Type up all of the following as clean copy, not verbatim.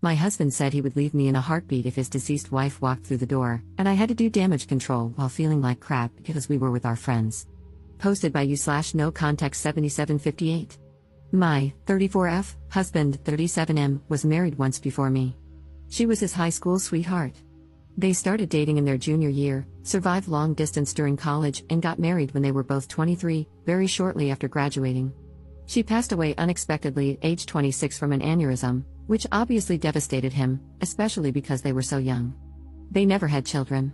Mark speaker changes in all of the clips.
Speaker 1: My husband said he would leave me in a heartbeat if his deceased wife walked through the door, and I had to do damage control while feeling like crap because we were with our friends. Posted by you/no context 7758. My 34F husband 37M was married once before me. She was his high school sweetheart. They started dating in their junior year, survived long distance during college, and got married when they were both 23, very shortly after graduating. She passed away unexpectedly at age 26 from an aneurysm, which obviously devastated him, especially because they were so young. They never had children.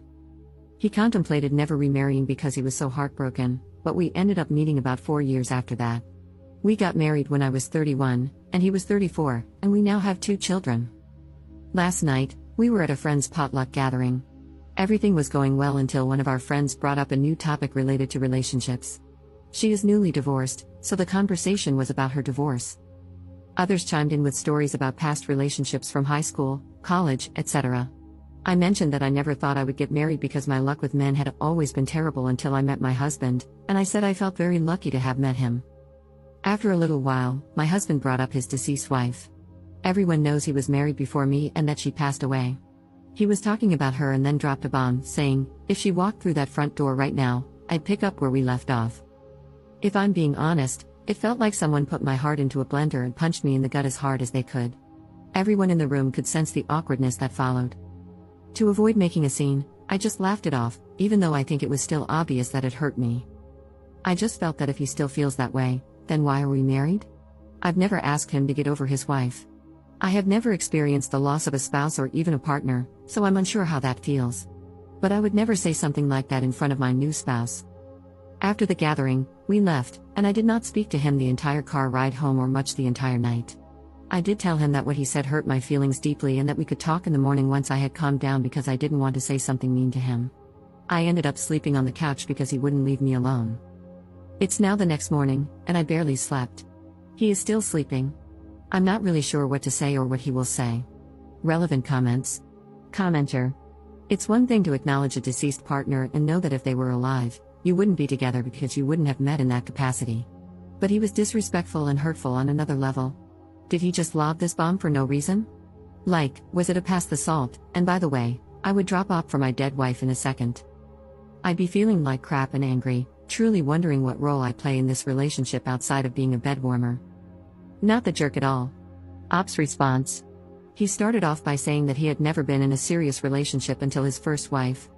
Speaker 1: He contemplated never remarrying because he was so heartbroken, but we ended up meeting about 4 years after that. We got married when I was 31, and he was 34, and we now have 2 children. Last night, we were at a friend's potluck gathering. Everything was going well until one of our friends brought up a new topic related to relationships. She is newly divorced, so the conversation was about her divorce. Others chimed in with stories about past relationships from high school, college, etc. I mentioned that I never thought I would get married because my luck with men had always been terrible until I met my husband, and I said I felt very lucky to have met him. After a little while, my husband brought up his deceased wife. Everyone knows he was married before me and that she passed away. He was talking about her and then dropped a bomb, saying, if she walked through that front door right now, I'd pick up where we left off. If I'm being honest, it felt like someone put my heart into a blender and punched me in the gut as hard as they could. Everyone in the room could sense the awkwardness that followed. To avoid making a scene, I just laughed it off, even though I think it was still obvious that it hurt me. I just felt that if he still feels that way, then why are we married? I've never asked him to get over his wife. I have never experienced the loss of a spouse or even a partner, so I'm unsure how that feels. But I would never say something like that in front of my new spouse. After the gathering, we left, and I did not speak to him the entire car ride home or much the entire night. I did tell him that what he said hurt my feelings deeply and that we could talk in the morning once I had calmed down because I didn't want to say something mean to him. I ended up sleeping on the couch because he wouldn't leave me alone. It's now the next morning, and I barely slept. He is still sleeping. I'm not really sure what to say or what he will say. Relevant comments. Commenter. It's one thing to acknowledge a deceased partner and know that if they were alive, you wouldn't be together because you wouldn't have met in that capacity. But he was disrespectful and hurtful on another level. Did he just lob this bomb for no reason? Like, was it a pass the salt? And by the way, I would drop off for my dead wife in a second. I'd be feeling like crap and angry, truly wondering what role I play in this relationship outside of being a bedwarmer. Not the jerk at all. Ops response. He started off by saying that he had never been in a serious relationship until his first wife.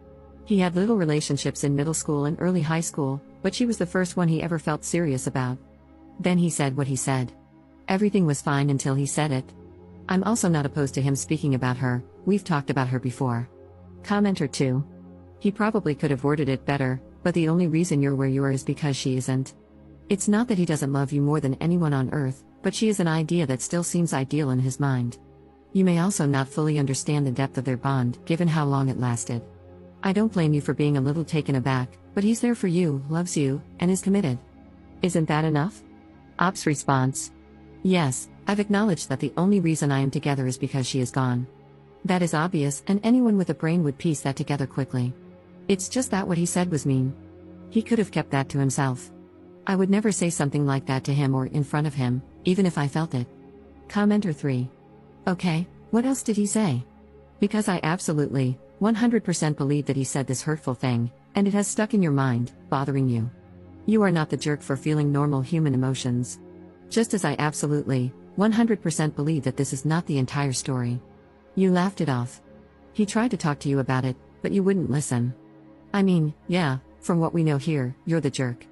Speaker 1: He had little relationships in middle school and early high school, but she was the first one he ever felt serious about. Then he said what he said. Everything was fine until he said it. I'm also not opposed to him speaking about her, we've talked about her before. Commenter 2. He probably could have worded it better, but the only reason you're where you are is because she isn't. It's not that he doesn't love you more than anyone on earth, but she is an idea that still seems ideal in his mind. You may also not fully understand the depth of their bond, given how long it lasted. I don't blame you for being a little taken aback, but he's there for you, loves you, and is committed. Isn't that enough? Ops response. Yes, I've acknowledged that the only reason I am together is because she is gone. That is obvious, and anyone with a brain would piece that together quickly. It's just that what he said was mean. He could have kept that to himself. I would never say something like that to him or in front of him, even if I felt it. Commenter 3. Okay, what else did he say? Because I absolutely, 100% believe that he said this hurtful thing, and it has stuck in your mind, bothering you. You are not the jerk for feeling normal human emotions. Just as I absolutely, 100% believe that this is not the entire story. You laughed it off. He tried to talk to you about it, but you wouldn't listen. I mean, yeah, from what we know here, you're the jerk.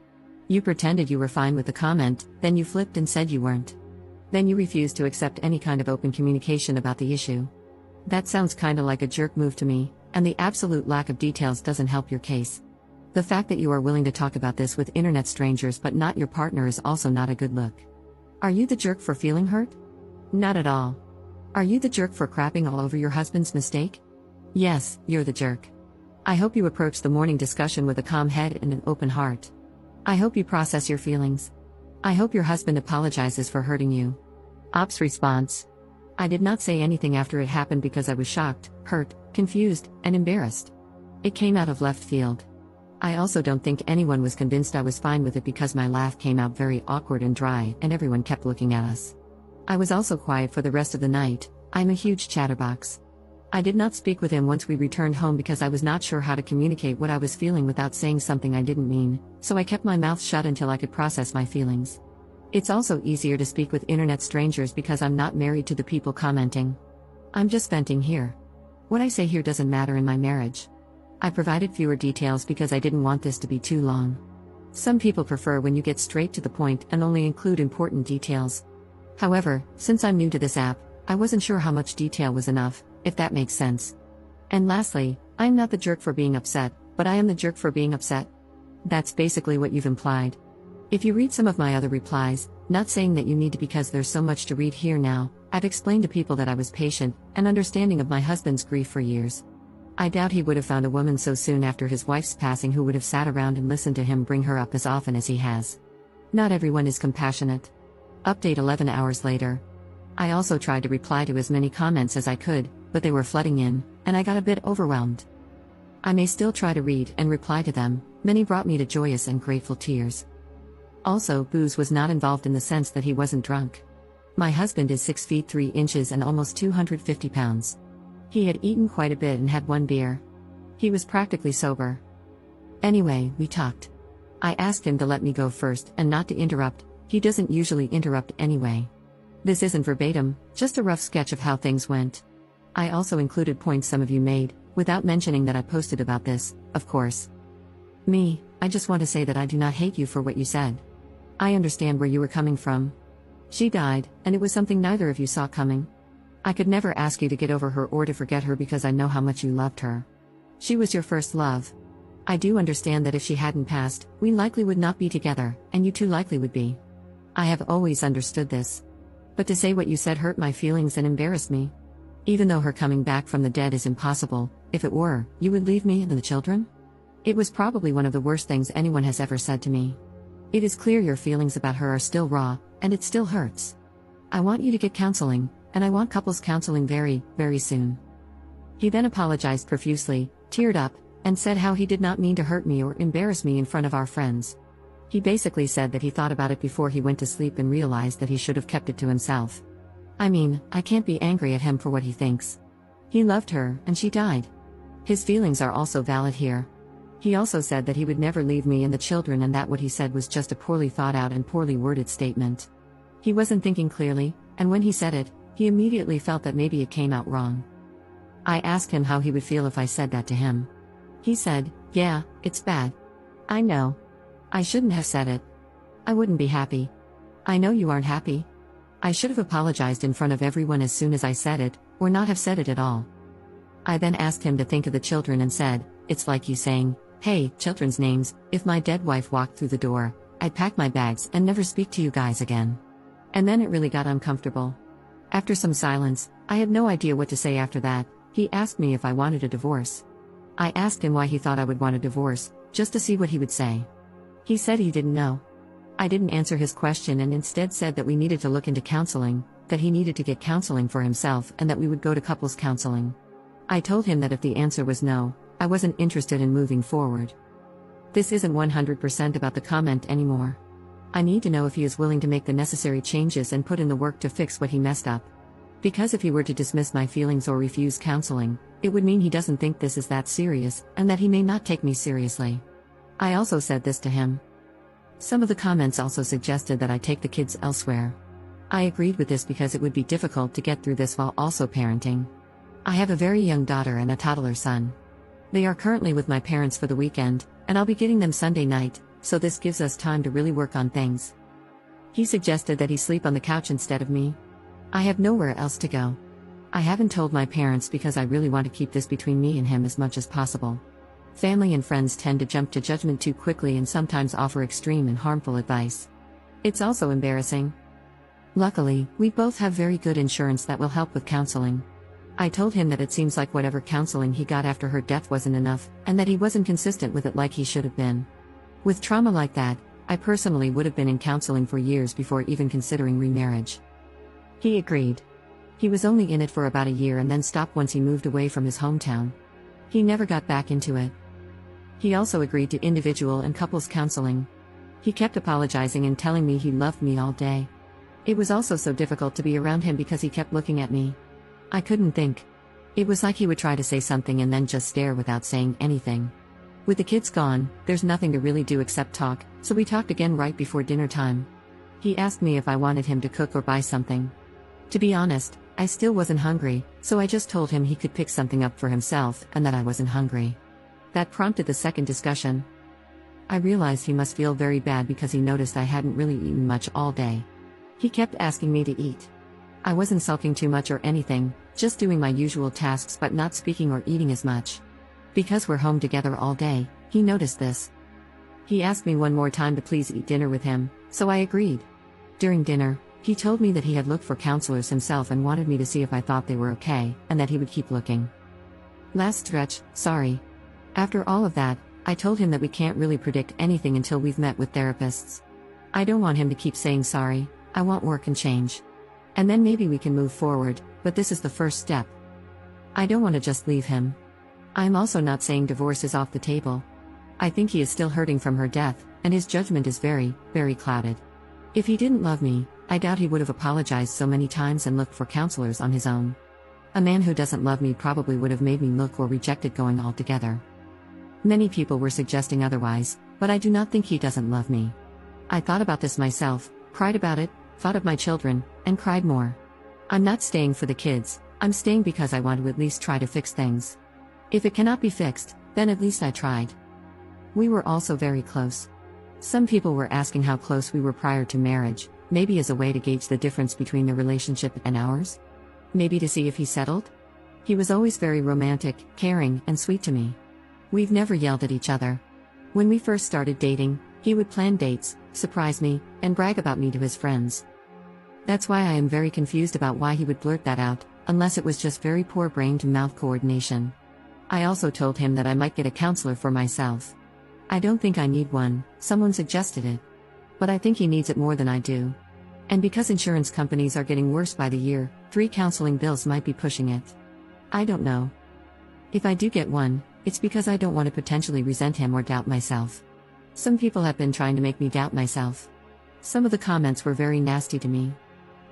Speaker 1: You pretended you were fine with the comment, then you flipped and said you weren't. Then you refused to accept any kind of open communication about the issue. That sounds kinda like a jerk move to me, and the absolute lack of details doesn't help your case. The fact that you are willing to talk about this with internet strangers but not your partner is also not a good look. Are you the jerk for feeling hurt? Not at all. Are you the jerk for crapping all over your husband's mistake? Yes, you're the jerk. I hope you approach the morning discussion with a calm head and an open heart. I hope you process your feelings. I hope your husband apologizes for hurting you. Ops response. I did not say anything after it happened because I was shocked, hurt, confused, and embarrassed. It came out of left field. I also don't think anyone was convinced I was fine with it because my laugh came out very awkward and dry and everyone kept looking at us. I was also quiet for the rest of the night, I'm a huge chatterbox. I did not speak with him once we returned home because I was not sure how to communicate what I was feeling without saying something I didn't mean, so I kept my mouth shut until I could process my feelings. It's also easier to speak with internet strangers because I'm not married to the people commenting. I'm just venting here. What I say here doesn't matter in my marriage. I provided fewer details because I didn't want this to be too long. Some people prefer when you get straight to the point and only include important details. However, since I'm new to this app, I wasn't sure how much detail was enough, if that makes sense. And lastly, I'm not the jerk for being upset, but I am the jerk for being upset. That's basically what you've implied. If you read some of my other replies, not saying that you need to because there's so much to read here now, I've explained to people that I was patient and understanding of my husband's grief for years. I doubt he would have found a woman so soon after his wife's passing who would have sat around and listened to him bring her up as often as he has. Not everyone is compassionate. Update 11 hours later. I also tried to reply to as many comments as I could, but they were flooding in, and I got a bit overwhelmed. I may still try to read and reply to them. Many brought me to joyous and grateful tears. Also, booze was not involved in the sense that he wasn't drunk. My husband is 6 feet 3 inches and almost 250 pounds. He had eaten quite a bit and had one beer. He was practically sober. Anyway, we talked. I asked him to let me go first and not to interrupt. He doesn't usually interrupt anyway. This isn't verbatim, just a rough sketch of how things went. I also included points some of you made, without mentioning that I posted about this, of course. I just want to say that I do not hate you for what you said. I understand where you were coming from. She died, and it was something neither of you saw coming. I could never ask you to get over her or to forget her because I know how much you loved her. She was your first love. I do understand that if she hadn't passed, we likely would not be together, and you too likely would be. I have always understood this. But to say what you said hurt my feelings and embarrassed me. Even though her coming back from the dead is impossible, if it were, you would leave me and the children? It was probably one of the worst things anyone has ever said to me. It is clear your feelings about her are still raw, and it still hurts. I want you to get counseling, and I want couples counseling very, very soon. He then apologized profusely, teared up, and said how he did not mean to hurt me or embarrass me in front of our friends. He basically said that he thought about it before he went to sleep and realized that he should have kept it to himself. I mean, I can't be angry at him for what he thinks. He loved her, and she died. His feelings are also valid here. He also said that he would never leave me and the children and that what he said was just a poorly thought out and poorly worded statement. He wasn't thinking clearly, and when he said it, he immediately felt that maybe it came out wrong. I asked him how he would feel if I said that to him. He said, "Yeah, it's bad. I know. I shouldn't have said it. I wouldn't be happy. I know you aren't happy. I should have apologized in front of everyone as soon as I said it, or not have said it at all." I then asked him to think of the children and said, "It's like you saying, hey, children's names, if my dead wife walked through the door, I'd pack my bags and never speak to you guys again." And then it really got uncomfortable. After some silence, I had no idea what to say after that. He asked me if I wanted a divorce. I asked him why he thought I would want a divorce, just to see what he would say. He said he didn't know. I didn't answer his question and instead said that we needed to look into counseling, that he needed to get counseling for himself and that we would go to couples counseling. I told him that if the answer was no, I wasn't interested in moving forward. This isn't 100% about the comment anymore. I need to know if he is willing to make the necessary changes and put in the work to fix what he messed up. Because if he were to dismiss my feelings or refuse counseling, it would mean he doesn't think this is that serious, and that he may not take me seriously. I also said this to him. Some of the comments also suggested that I take the kids elsewhere. I agreed with this because it would be difficult to get through this while also parenting. I have a very young daughter and a toddler son. They are currently with my parents for the weekend, and I'll be getting them Sunday night, so this gives us time to really work on things. He suggested that he sleep on the couch instead of me. I have nowhere else to go. I haven't told my parents because I really want to keep this between me and him as much as possible. Family and friends tend to jump to judgment too quickly and sometimes offer extreme and harmful advice. It's also embarrassing. Luckily, we both have very good insurance that will help with counseling. I told him that it seems like whatever counseling he got after her death wasn't enough, and that he wasn't consistent with it like he should have been. With trauma like that, I personally would have been in counseling for years before even considering remarriage. He agreed. He was only in it for about a year and then stopped once he moved away from his hometown. He never got back into it. He also agreed to individual and couples counseling. He kept apologizing and telling me he loved me all day. It was also so difficult to be around him because he kept looking at me. I couldn't think. It was like he would try to say something and then just stare without saying anything. With the kids gone, there's nothing to really do except talk, so we talked again right before dinner time. He asked me if I wanted him to cook or buy something. To be honest, I still wasn't hungry, so I just told him he could pick something up for himself and that I wasn't hungry. That prompted the second discussion. I realized he must feel very bad because he noticed I hadn't really eaten much all day. He kept asking me to eat. I wasn't sulking too much or anything, just doing my usual tasks but not speaking or eating as much. Because we're home together all day, he noticed this. He asked me one more time to please eat dinner with him, so I agreed. During dinner, he told me that he had looked for counselors himself and wanted me to see if I thought they were okay, and that he would keep looking. Last stretch, sorry. After all of that, I told him that we can't really predict anything until we've met with therapists. I don't want him to keep saying sorry, I want work and change. And then maybe we can move forward, but this is the first step. I don't want to just leave him. I'm also not saying divorce is off the table. I think he is still hurting from her death, and his judgment is very, very clouded. If he didn't love me, I doubt he would have apologized so many times and looked for counselors on his own. A man who doesn't love me probably would have made me look or rejected going altogether. Many people were suggesting otherwise, but I do not think he doesn't love me. I thought about this myself, cried about it, thought of my children, and cried more. I'm not staying for the kids, I'm staying because I want to at least try to fix things. If it cannot be fixed, then at least I tried. We were also very close. Some people were asking how close we were prior to marriage, maybe as a way to gauge the difference between the relationship and ours? Maybe to see if he settled? He was always very romantic, caring, and sweet to me. We've never yelled at each other. When we first started dating, he would plan dates, surprise me, and brag about me to his friends. That's why I am very confused about why he would blurt that out, unless it was just very poor brain-to-mouth coordination. I also told him that I might get a counselor for myself. I don't think I need one, someone suggested it. But I think he needs it more than I do. And because insurance companies are getting worse by the year, 3 counseling bills might be pushing it. I don't know. If I do get one, it's because I don't want to potentially resent him or doubt myself. Some people have been trying to make me doubt myself. Some of the comments were very nasty to me.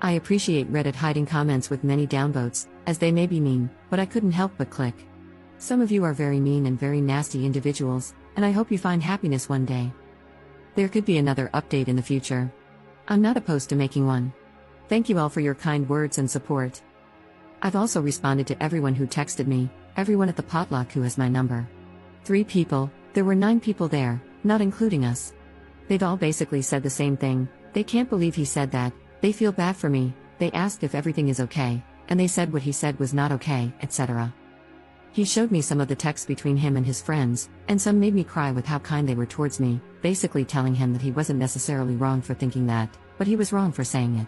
Speaker 1: I appreciate Reddit hiding comments with many downvotes, as they may be mean, but I couldn't help but click. Some of you are very mean and very nasty individuals, and I hope you find happiness one day. There could be another update in the future. I'm not opposed to making one. Thank you all for your kind words and support. I've also responded to everyone who texted me, everyone at the potluck who has my number. 3 people, there were 9 people there, not including us. They've all basically said the same thing, they can't believe he said that, they feel bad for me, they asked if everything is okay, and they said what he said was not okay, etc. He showed me some of the texts between him and his friends, and some made me cry with how kind they were towards me, basically telling him that he wasn't necessarily wrong for thinking that, but he was wrong for saying it.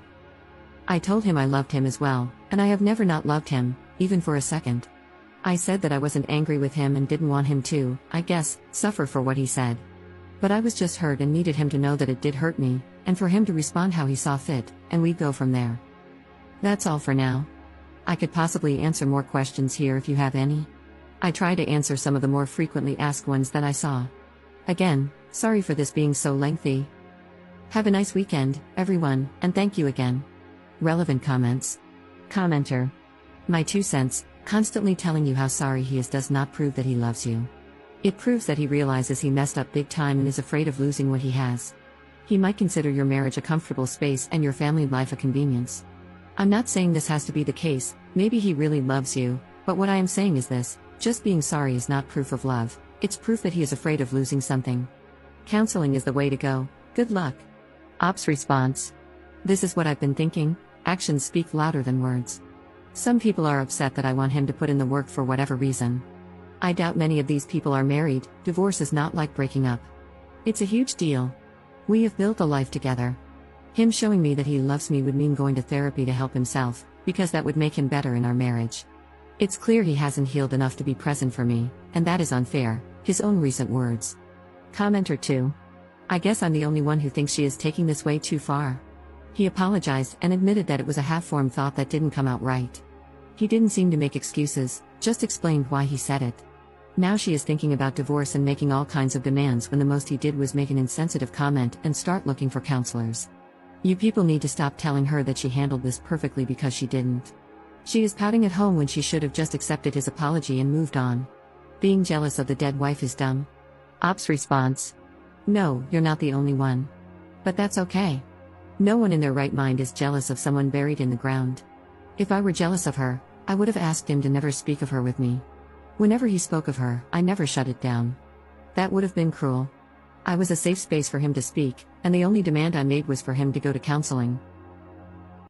Speaker 1: I told him I loved him as well, and I have never not loved him, even for a second. I said that I wasn't angry with him and didn't want him to, I guess, suffer for what he said. But I was just hurt and needed him to know that it did hurt me, and for him to respond how he saw fit, and we'd go from there. That's all for now. I could possibly answer more questions here if you have any. I try to answer some of the more frequently asked ones that I saw. Again, sorry for this being so lengthy. Have a nice weekend, everyone, and thank you again. Relevant comments. Commenter. My 2 cents, constantly telling you how sorry he is does not prove that he loves you. It proves that he realizes he messed up big time and is afraid of losing what he has. He might consider your marriage a comfortable space and your family life a convenience. I'm not saying this has to be the case, maybe he really loves you, but what I am saying is this, just being sorry is not proof of love, it's proof that he is afraid of losing something. Counseling is the way to go, good luck. Ops response. This is what I've been thinking, actions speak louder than words. Some people are upset that I want him to put in the work for whatever reason. I doubt many of these people are married, divorce is not like breaking up. It's a huge deal. We have built a life together. Him showing me that he loves me would mean going to therapy to help himself, because that would make him better in our marriage. It's clear he hasn't healed enough to be present for me, and that is unfair, his own recent words. Commenter 2. I guess I'm the only one who thinks she is taking this way too far. He apologized and admitted that it was a half-formed thought that didn't come out right. He didn't seem to make excuses, just explained why he said it. Now she is thinking about divorce and making all kinds of demands when the most he did was make an insensitive comment and start looking for counselors. You people need to stop telling her that she handled this perfectly because she didn't. She is pouting at home when she should have just accepted his apology and moved on. Being jealous of the dead wife is dumb. Op's response: no, you're not the only one. But that's okay. No one in their right mind is jealous of someone buried in the ground. If I were jealous of her, I would have asked him to never speak of her with me. Whenever he spoke of her, I never shut it down. That would have been cruel. I was a safe space for him to speak, and the only demand I made was for him to go to counseling.